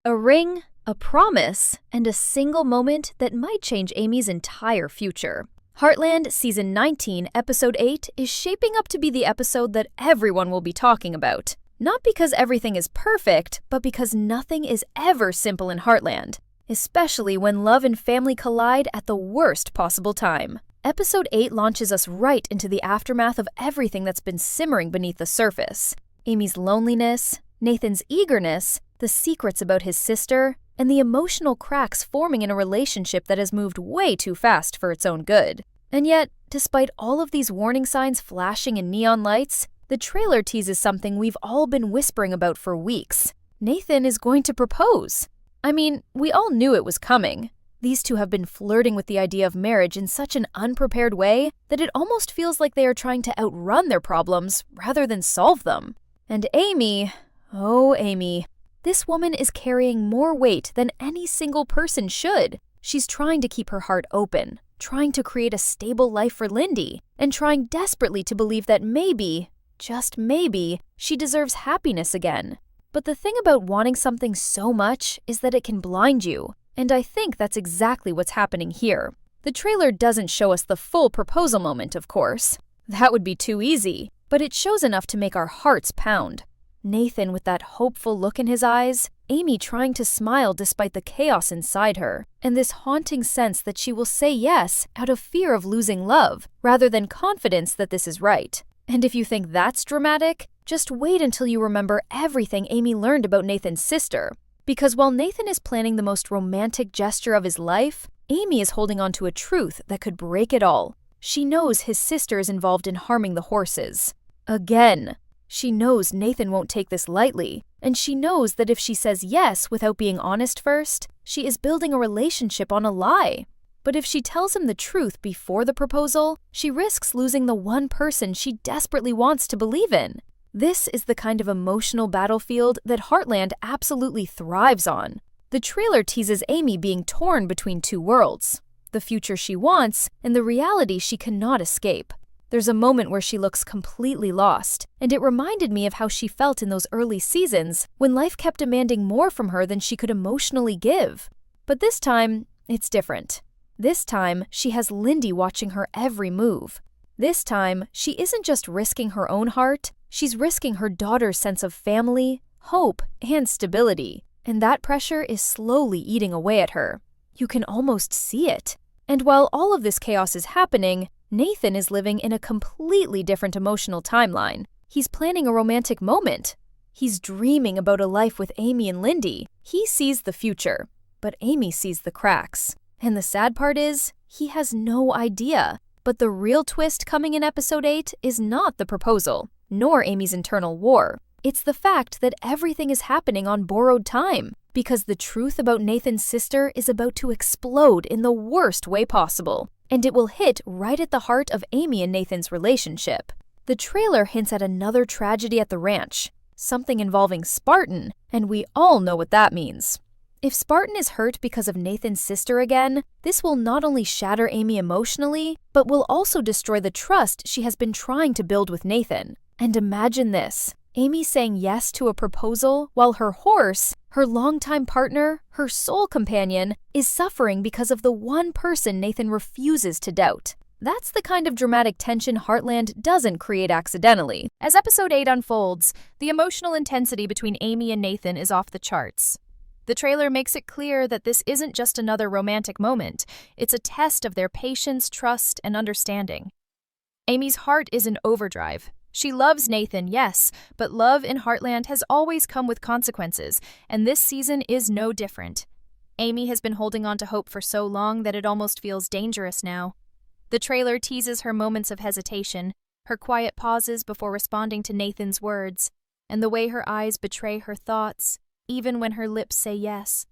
A ring, a promise, and a single moment that might change Amy's entire future. Heartland Season 19, Episode 8 is shaping up to be the episode that everyone will be talking about. Not because everything is perfect, but because nothing is ever simple in Heartland, especially when love and family collide at the worst possible time. Episode 8 launches us right into the aftermath of everything that's been simmering beneath the surface. Amy's loneliness, Nathan's eagerness, the secrets about his sister, and the emotional cracks forming in a relationship that has moved way too fast for its own good. And yet, despite all of these warning signs flashing in neon lights, the trailer teases something we've all been whispering about for weeks. Nathan is going to propose. I mean, we all knew it was coming. These two have been flirting with the idea of marriage in such an unprepared way that it almost feels like they are trying to outrun their problems rather than solve them. And Amy, oh Amy, this woman is carrying more weight than any single person should. She's trying to keep her heart open, trying to create a stable life for Lindy, and trying desperately to believe that maybe, just maybe, she deserves happiness again. But the thing about wanting something so much is that it can blind you, and I think that's exactly what's happening here. The trailer doesn't show us the full proposal moment, of course. That would be too easy, but it shows enough to make our hearts pound. Nathan with that hopeful look in his eyes, Amy trying to smile despite the chaos inside her, and this haunting sense that she will say yes out of fear of losing love, rather than confidence that this is right. And if you think that's dramatic, just wait until you remember everything Amy learned about Nathan's sister. Because while Nathan is planning the most romantic gesture of his life, Amy is holding on to a truth that could break it all. She knows his sister is involved in harming the horses. Again. She knows Nathan won't take this lightly, and she knows that if she says yes without being honest first, she is building a relationship on a lie. But if she tells him the truth before the proposal, she risks losing the one person she desperately wants to believe in. This is the kind of emotional battlefield that Heartland absolutely thrives on. The trailer teases Amy being torn between two worlds, the future she wants and the reality she cannot escape. There's a moment where she looks completely lost, and it reminded me of how she felt in those early seasons when life kept demanding more from her than she could emotionally give. But this time, it's different. This time, she has Lindy watching her every move. This time, she isn't just risking her own heart, she's risking her daughter's sense of family, hope, and stability. And that pressure is slowly eating away at her. You can almost see it. And while all of this chaos is happening, Nathan is living in a completely different emotional timeline. He's planning a romantic moment. He's dreaming about a life with Amy and Lindy. He sees the future, but Amy sees the cracks. And the sad part is, he has no idea. But the real twist coming in Episode 8 is not the proposal, nor Amy's internal war. It's the fact that everything is happening on borrowed time, because the truth about Nathan's sister is about to explode in the worst way possible. And it will hit right at the heart of Amy and Nathan's relationship. The trailer hints at another tragedy at the ranch, something involving Spartan, and we all know what that means. If Spartan is hurt because of Nathan's sister again, this will not only shatter Amy emotionally, but will also destroy the trust she has been trying to build with Nathan. And imagine this, Amy saying yes to a proposal while her horse, her longtime partner, her soul companion, is suffering because of the one person Nathan refuses to doubt. That's the kind of dramatic tension Heartland doesn't create accidentally. As Episode 8 unfolds, the emotional intensity between Amy and Nathan is off the charts. The trailer makes it clear that this isn't just another romantic moment, it's a test of their patience, trust, and understanding. Amy's heart is in overdrive. She loves Nathan, yes, but love in Heartland has always come with consequences, and this season is no different. Amy has been holding on to hope for so long that it almost feels dangerous now. The trailer teases her moments of hesitation, her quiet pauses before responding to Nathan's words, and the way her eyes betray her thoughts, even when her lips say yes.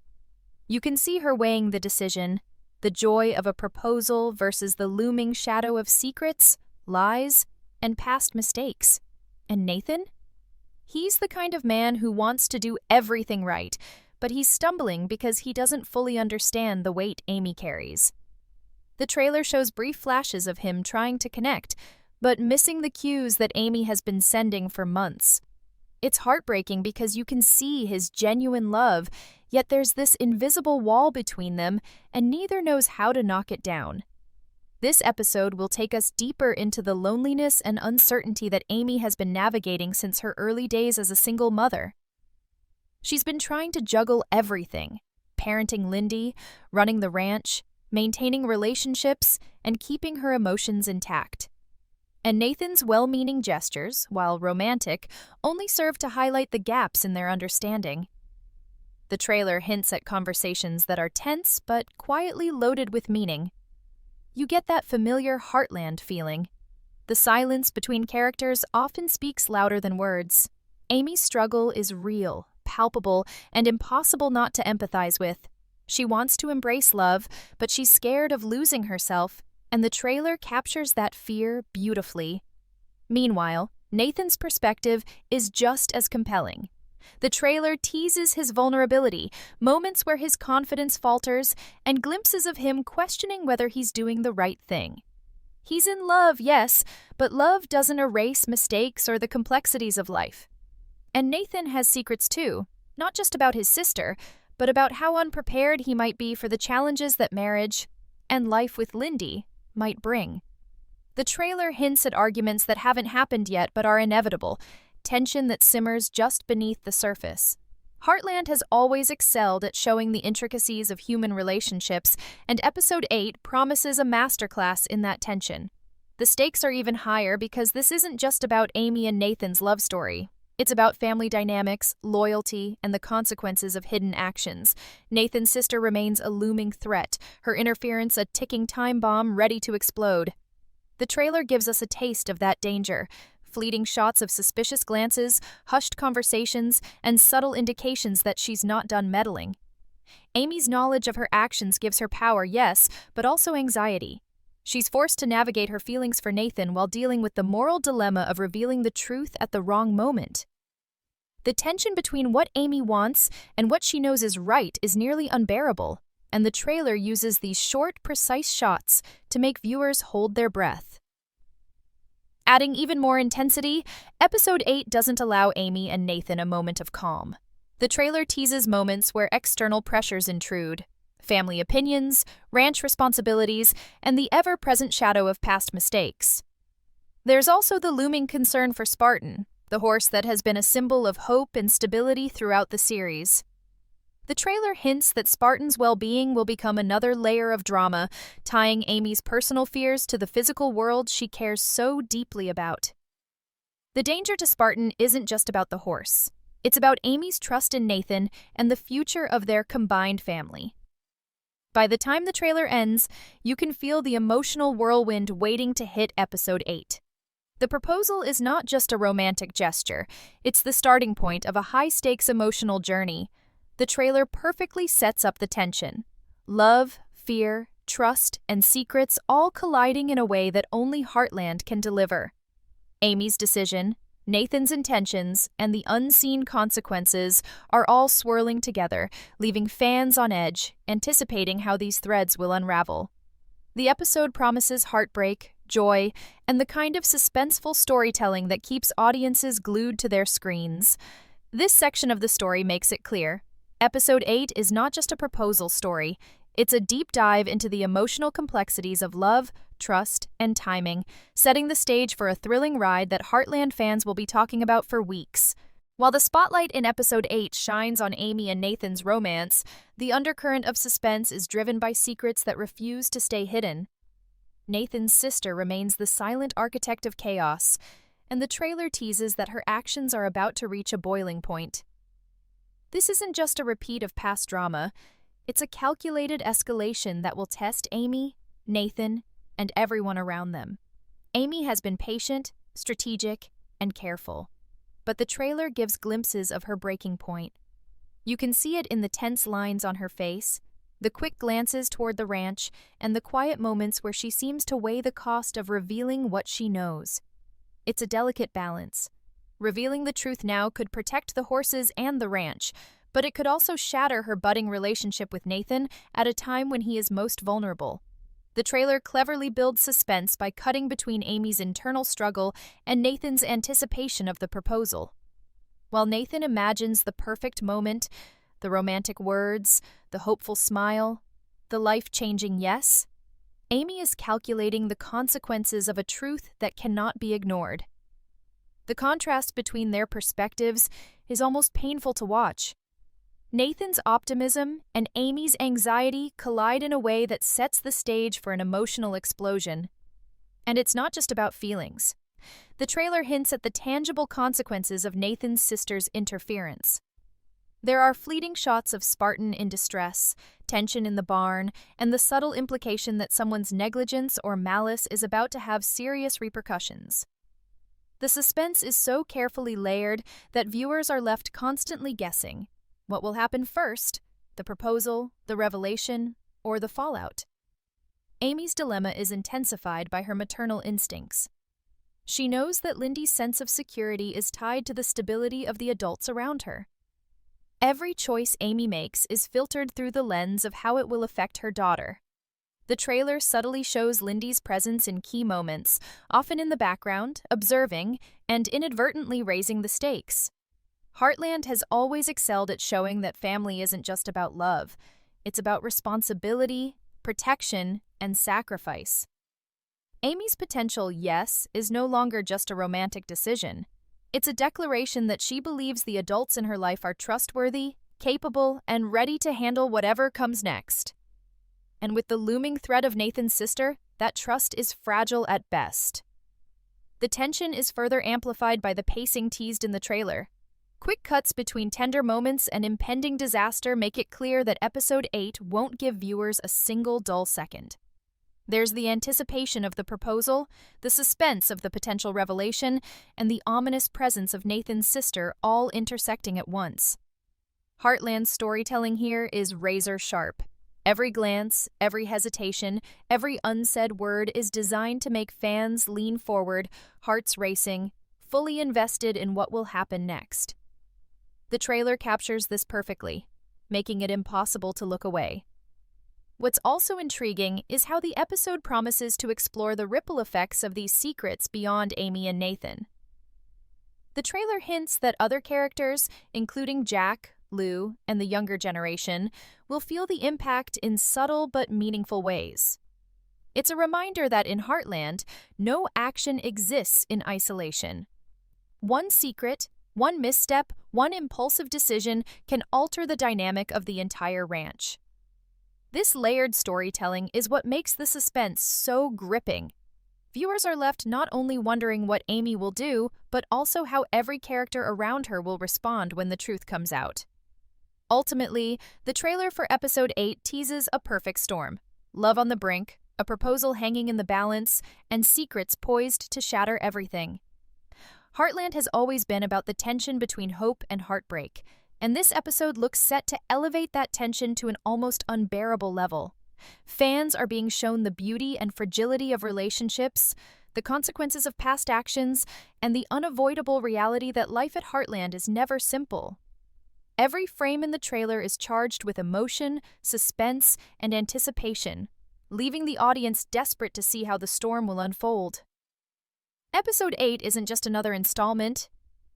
You can see her weighing the decision, the joy of a proposal versus the looming shadow of secrets, lies, and past mistakes. And Nathan? He's the kind of man who wants to do everything right, but he's stumbling because he doesn't fully understand the weight Amy carries. The trailer shows brief flashes of him trying to connect, but missing the cues that Amy has been sending for months. It's heartbreaking because you can see his genuine love, yet there's this invisible wall between them, and neither knows how to knock it down. This episode will take us deeper into the loneliness and uncertainty that Amy has been navigating since her early days as a single mother. She's been trying to juggle everything: parenting Lindy, running the ranch, maintaining relationships, and keeping her emotions intact. And Nathan's well-meaning gestures, while romantic, only serve to highlight the gaps in their understanding. The trailer hints at conversations that are tense but quietly loaded with meaning. You get that familiar Heartland feeling. The silence between characters often speaks louder than words. Amy's struggle is real, palpable, and impossible not to empathize with. She wants to embrace love, but she's scared of losing herself, and the trailer captures that fear beautifully. Meanwhile, Nathan's perspective is just as compelling. The trailer teases his vulnerability, moments where his confidence falters, and glimpses of him questioning whether he's doing the right thing. He's in love, yes, but love doesn't erase mistakes or the complexities of life. And Nathan has secrets too, not just about his sister, but about how unprepared he might be for the challenges that marriage and life with Lindy might bring. The trailer hints at arguments that haven't happened yet but are inevitable, tension that simmers just beneath the surface. Heartland has always excelled at showing the intricacies of human relationships, and Episode 8 promises a masterclass in that tension. The stakes are even higher because this isn't just about Amy and Nathan's love story. It's about family dynamics, loyalty, and the consequences of hidden actions. Nathan's sister remains a looming threat, her interference a ticking time bomb ready to explode. The trailer gives us a taste of that danger: fleeting shots of suspicious glances, hushed conversations, and subtle indications that she's not done meddling. Amy's knowledge of her actions gives her power, yes, but also anxiety. She's forced to navigate her feelings for Nathan while dealing with the moral dilemma of revealing the truth at the wrong moment. The tension between what Amy wants and what she knows is right is nearly unbearable, and the trailer uses these short, precise shots to make viewers hold their breath. Adding even more intensity, Episode 8 doesn't allow Amy and Nathan a moment of calm. The trailer teases moments where external pressures intrude: family opinions, ranch responsibilities, and the ever-present shadow of past mistakes. There's also the looming concern for Spartan, the horse that has been a symbol of hope and stability throughout the series. The trailer hints that Spartan's well-being will become another layer of drama, tying Amy's personal fears to the physical world she cares so deeply about. The danger to Spartan isn't just about the horse. It's about Amy's trust in Nathan and the future of their combined family. By the time the trailer ends, you can feel the emotional whirlwind waiting to hit Episode 8. The proposal is not just a romantic gesture, it's the starting point of a high-stakes emotional journey. The trailer perfectly sets up the tension: love, fear, trust, and secrets all colliding in a way that only Heartland can deliver. Amy's decision, Nathan's intentions, and the unseen consequences are all swirling together, leaving fans on edge, anticipating how these threads will unravel. The episode promises heartbreak, joy, and the kind of suspenseful storytelling that keeps audiences glued to their screens. This section of the story makes it clear: Episode 8 is not just a proposal story, it's a deep dive into the emotional complexities of love, trust, and timing, setting the stage for a thrilling ride that Heartland fans will be talking about for weeks. While the spotlight in Episode 8 shines on Amy and Nathan's romance, the undercurrent of suspense is driven by secrets that refuse to stay hidden. Nathan's sister remains the silent architect of chaos, and the trailer teases that her actions are about to reach a boiling point. This isn't just a repeat of past drama, it's a calculated escalation that will test Amy, Nathan, and everyone around them. Amy has been patient, strategic, and careful, but the trailer gives glimpses of her breaking point. You can see it in the tense lines on her face, the quick glances toward the ranch, and the quiet moments where she seems to weigh the cost of revealing what she knows. It's a delicate balance. Revealing the truth now could protect the horses and the ranch, but it could also shatter her budding relationship with Nathan at a time when he is most vulnerable. The trailer cleverly builds suspense by cutting between Amy's internal struggle and Nathan's anticipation of the proposal. While Nathan imagines the perfect moment, the romantic words, the hopeful smile, the life-changing yes, Amy is calculating the consequences of a truth that cannot be ignored. The contrast between their perspectives is almost painful to watch. Nathan's optimism and Amy's anxiety collide in a way that sets the stage for an emotional explosion. And it's not just about feelings. The trailer hints at the tangible consequences of Nathan's sister's interference. There are fleeting shots of Spartan in distress, tension in the barn, and the subtle implication that someone's negligence or malice is about to have serious repercussions. The suspense is so carefully layered that viewers are left constantly guessing. What will happen first? The proposal, the revelation, or the fallout? Amy's dilemma is intensified by her maternal instincts. She knows that Lindy's sense of security is tied to the stability of the adults around her. Every choice Amy makes is filtered through the lens of how it will affect her daughter. The trailer subtly shows Lindy's presence in key moments, often in the background, observing, and inadvertently raising the stakes. Heartland has always excelled at showing that family isn't just about love. It's about responsibility, protection, and sacrifice. Amy's potential yes is no longer just a romantic decision. It's a declaration that she believes the adults in her life are trustworthy, capable, and ready to handle whatever comes next. And with the looming threat of Nathan's sister, that trust is fragile at best. The tension is further amplified by the pacing teased in the trailer. Quick cuts between tender moments and impending disaster make it clear that Episode 8 won't give viewers a single dull second. There's the anticipation of the proposal, the suspense of the potential revelation, and the ominous presence of Nathan's sister all intersecting at once. Heartland's storytelling here is razor sharp. Every glance, every hesitation, every unsaid word is designed to make fans lean forward, hearts racing, fully invested in what will happen next. The trailer captures this perfectly, making it impossible to look away. What's also intriguing is how the episode promises to explore the ripple effects of these secrets beyond Amy and Nathan. The trailer hints that other characters, including Jack, Lou, and the younger generation, will feel the impact in subtle but meaningful ways. It's a reminder that in Heartland, no action exists in isolation. One secret, one misstep, one impulsive decision can alter the dynamic of the entire ranch. This layered storytelling is what makes the suspense so gripping. Viewers are left not only wondering what Amy will do, but also how every character around her will respond when the truth comes out. Ultimately, the trailer for Episode 8 teases a perfect storm. Love on the brink, a proposal hanging in the balance, and secrets poised to shatter everything. Heartland has always been about the tension between hope and heartbreak, and this episode looks set to elevate that tension to an almost unbearable level. Fans are being shown the beauty and fragility of relationships, the consequences of past actions, and the unavoidable reality that life at Heartland is never simple. Every frame in the trailer is charged with emotion, suspense, and anticipation, leaving the audience desperate to see how the storm will unfold. Episode 8 isn't just another installment,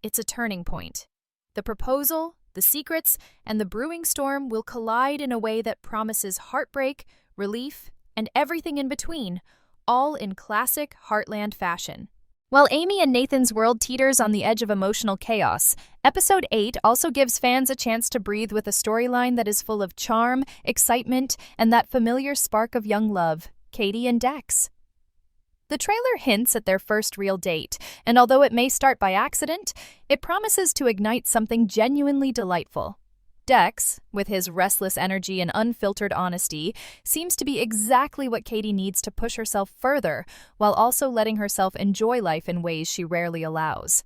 it's a turning point. The proposal, the secrets, and the brewing storm will collide in a way that promises heartbreak, relief, and everything in between, all in classic Heartland fashion. While Amy and Nathan's world teeters on the edge of emotional chaos, Episode 8 also gives fans a chance to breathe with a storyline that is full of charm, excitement, and that familiar spark of young love, Katie and Dex. The trailer hints at their first real date, and although it may start by accident, it promises to ignite something genuinely delightful. Dex, with his restless energy and unfiltered honesty, seems to be exactly what Katie needs to push herself further, while also letting herself enjoy life in ways she rarely allows.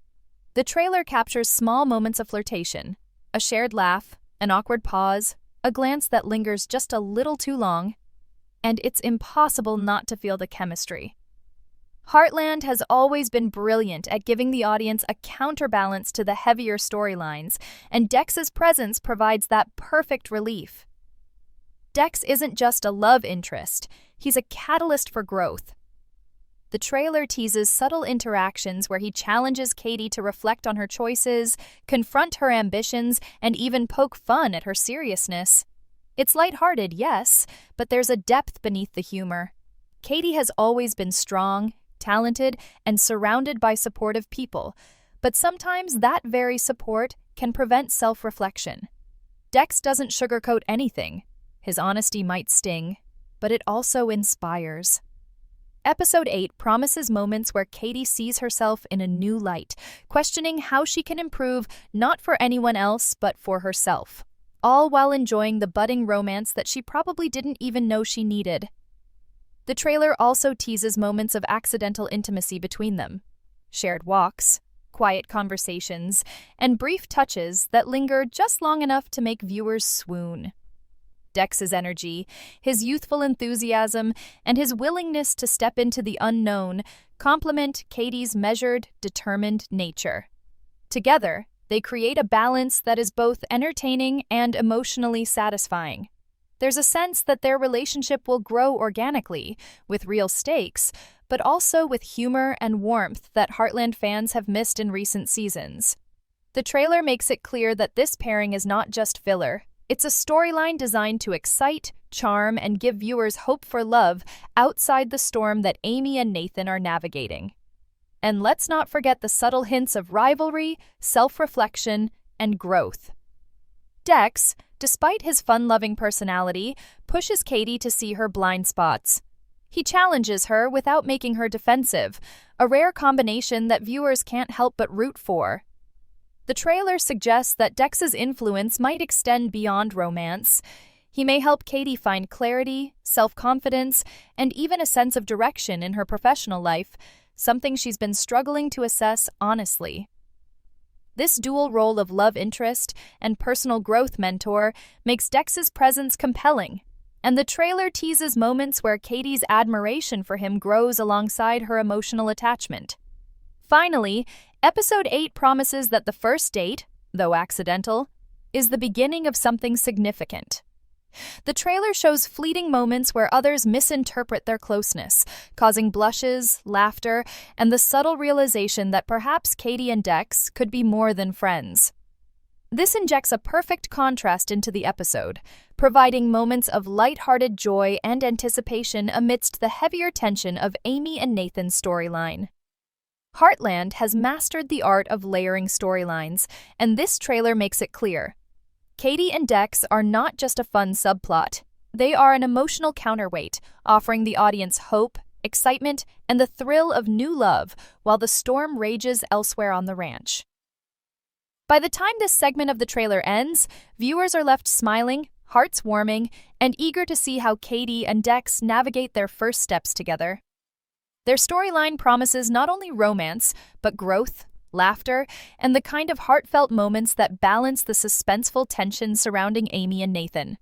The trailer captures small moments of flirtation, a shared laugh, an awkward pause, a glance that lingers just a little too long, and it's impossible not to feel the chemistry. Heartland has always been brilliant at giving the audience a counterbalance to the heavier storylines, and Dex's presence provides that perfect relief. Dex isn't just a love interest, he's a catalyst for growth. The trailer teases subtle interactions where he challenges Katie to reflect on her choices, confront her ambitions, and even poke fun at her seriousness. It's lighthearted, yes, but there's a depth beneath the humor. Katie has always been strong, talented, and surrounded by supportive people, but sometimes that very support can prevent self-reflection. Dex doesn't sugarcoat anything. His honesty might sting, but it also inspires. Episode 8 promises moments where Katie sees herself in a new light, questioning how she can improve not for anyone else but for herself, all while enjoying the budding romance that she probably didn't even know she needed. The trailer also teases moments of accidental intimacy between them. Shared walks, quiet conversations, and brief touches that linger just long enough to make viewers swoon. Dex's energy, his youthful enthusiasm, and his willingness to step into the unknown complement Katie's measured, determined nature. Together, they create a balance that is both entertaining and emotionally satisfying. There's a sense that their relationship will grow organically, with real stakes, but also with humor and warmth that Heartland fans have missed in recent seasons. The trailer makes it clear that this pairing is not just filler. It's a storyline designed to excite, charm, and give viewers hope for love outside the storm that Amy and Nathan are navigating. And let's not forget the subtle hints of rivalry, self-reflection, and growth. Dex, despite his fun-loving personality, pushes Katie to see her blind spots. He challenges her without making her defensive, a rare combination that viewers can't help but root for. The trailer suggests that Dex's influence might extend beyond romance. He may help Katie find clarity, self-confidence, and even a sense of direction in her professional life, something she's been struggling to assess honestly. This dual role of love interest and personal growth mentor makes Dex's presence compelling, and the trailer teases moments where Katie's admiration for him grows alongside her emotional attachment. Finally, Episode 8 promises that the first date, though accidental, is the beginning of something significant. The trailer shows fleeting moments where others misinterpret their closeness, causing blushes, laughter, and the subtle realization that perhaps Katie and Dex could be more than friends. This injects a perfect contrast into the episode, providing moments of lighthearted joy and anticipation amidst the heavier tension of Amy and Nathan's storyline. Heartland has mastered the art of layering storylines, and this trailer makes it clear. Katie and Dex are not just a fun subplot. They are an emotional counterweight, offering the audience hope, excitement, and the thrill of new love while the storm rages elsewhere on the ranch. By the time this segment of the trailer ends, viewers are left smiling, hearts warming, and eager to see how Katie and Dex navigate their first steps together. Their storyline promises not only romance, but growth, laughter, and the kind of heartfelt moments that balance the suspenseful tension surrounding Amy and Nathan.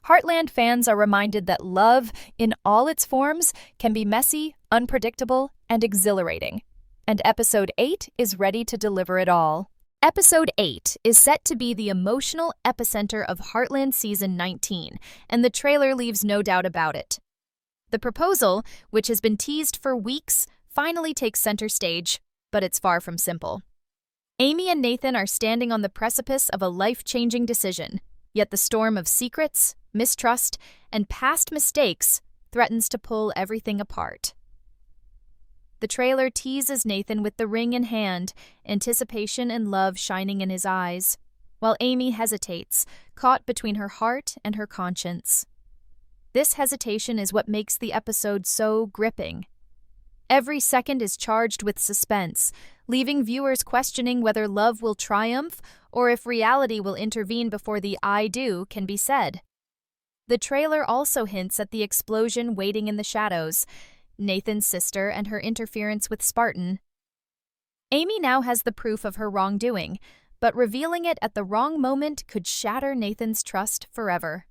Heartland fans are reminded that love, in all its forms, can be messy, unpredictable, and exhilarating. And Episode 8 is ready to deliver it all. Episode 8 is set to be the emotional epicenter of Heartland Season 19, and the trailer leaves no doubt about it. The proposal, which has been teased for weeks, finally takes center stage, but it's far from simple. Amy and Nathan are standing on the precipice of a life-changing decision, yet the storm of secrets, mistrust, and past mistakes threatens to pull everything apart. The trailer teases Nathan with the ring in hand, anticipation and love shining in his eyes, while Amy hesitates, caught between her heart and her conscience. This hesitation is what makes the episode so gripping. Every second is charged with suspense, leaving viewers questioning whether love will triumph or if reality will intervene before the "I do" can be said. The trailer also hints at the explosion waiting in the shadows, Nathan's sister and her interference with Spartan. Amy now has the proof of her wrongdoing, but revealing it at the wrong moment could shatter Nathan's trust forever.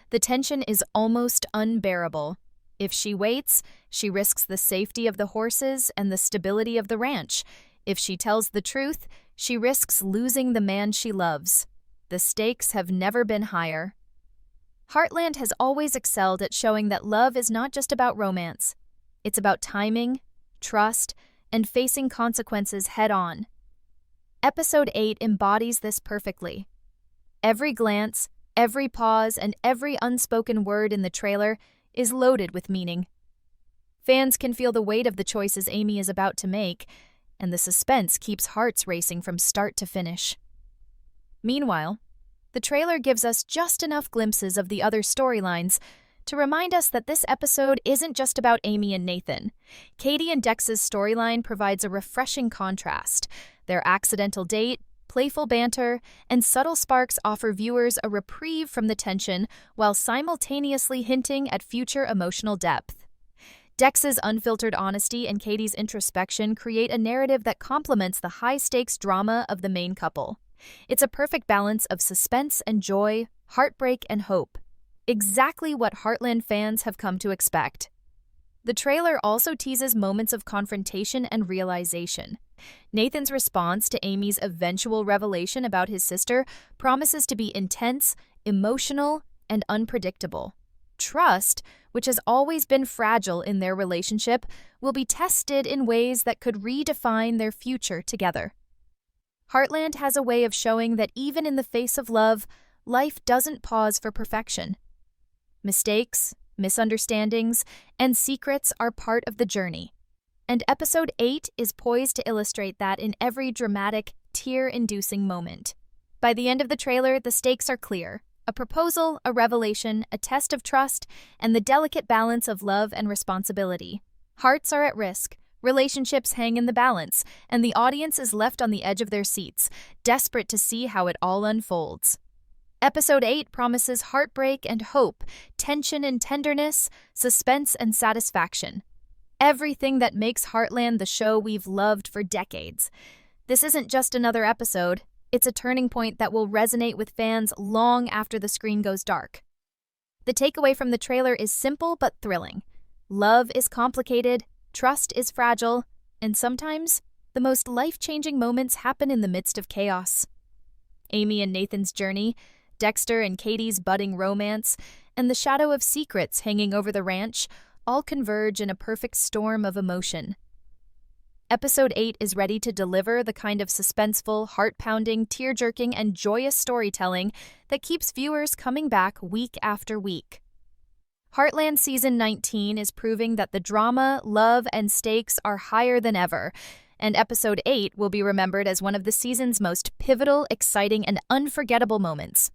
The tension is almost unbearable. If she waits, she risks the safety of the horses and the stability of the ranch. If she tells the truth, she risks losing the man she loves. The stakes have never been higher. Heartland has always excelled at showing that love is not just about romance. It's about timing, trust, and facing consequences head-on. Episode 8 embodies this perfectly. Every glance, every pause, and every unspoken word in the trailer is loaded with meaning. Fans can feel the weight of the choices Amy is about to make, and the suspense keeps hearts racing from start to finish. Meanwhile, the trailer gives us just enough glimpses of the other storylines to remind us that this episode isn't just about Amy and Nathan. Katie and Dex's storyline provides a refreshing contrast. Their accidental date, playful banter, and subtle sparks offer viewers a reprieve from the tension while simultaneously hinting at future emotional depth. Dex's unfiltered honesty and Katie's introspection create a narrative that complements the high-stakes drama of the main couple. It's a perfect balance of suspense and joy, heartbreak and hope. Exactly what Heartland fans have come to expect. The trailer also teases moments of confrontation and realization. Nathan's response to Amy's eventual revelation about his sister promises to be intense, emotional, and unpredictable. Trust, which has always been fragile in their relationship, will be tested in ways that could redefine their future together. Heartland has a way of showing that even in the face of love, life doesn't pause for perfection. Mistakes, misunderstandings, and secrets are part of the journey. And Episode 8 is poised to illustrate that in every dramatic, tear-inducing moment. By the end of the trailer, the stakes are clear. A proposal, a revelation, a test of trust, and the delicate balance of love and responsibility. Hearts are at risk, relationships hang in the balance, and the audience is left on the edge of their seats, desperate to see how it all unfolds. Episode 8 promises heartbreak and hope, tension and tenderness, suspense and satisfaction. Everything that makes Heartland the show we've loved for decades. This isn't just another episode, it's a turning point that will resonate with fans long after the screen goes dark. The takeaway from the trailer is simple but thrilling. Love is complicated, trust is fragile, and sometimes the most life-changing moments happen in the midst of chaos. Amy and Nathan's journey, Dexter and Katie's budding romance, and the shadow of secrets hanging over the ranch all converge in a perfect storm of emotion. Episode 8 is ready to deliver the kind of suspenseful, heart-pounding, tear-jerking, and joyous storytelling that keeps viewers coming back week after week. Heartland Season 19 is proving that the drama, love, and stakes are higher than ever, and Episode 8 will be remembered as one of the season's most pivotal, exciting, and unforgettable moments.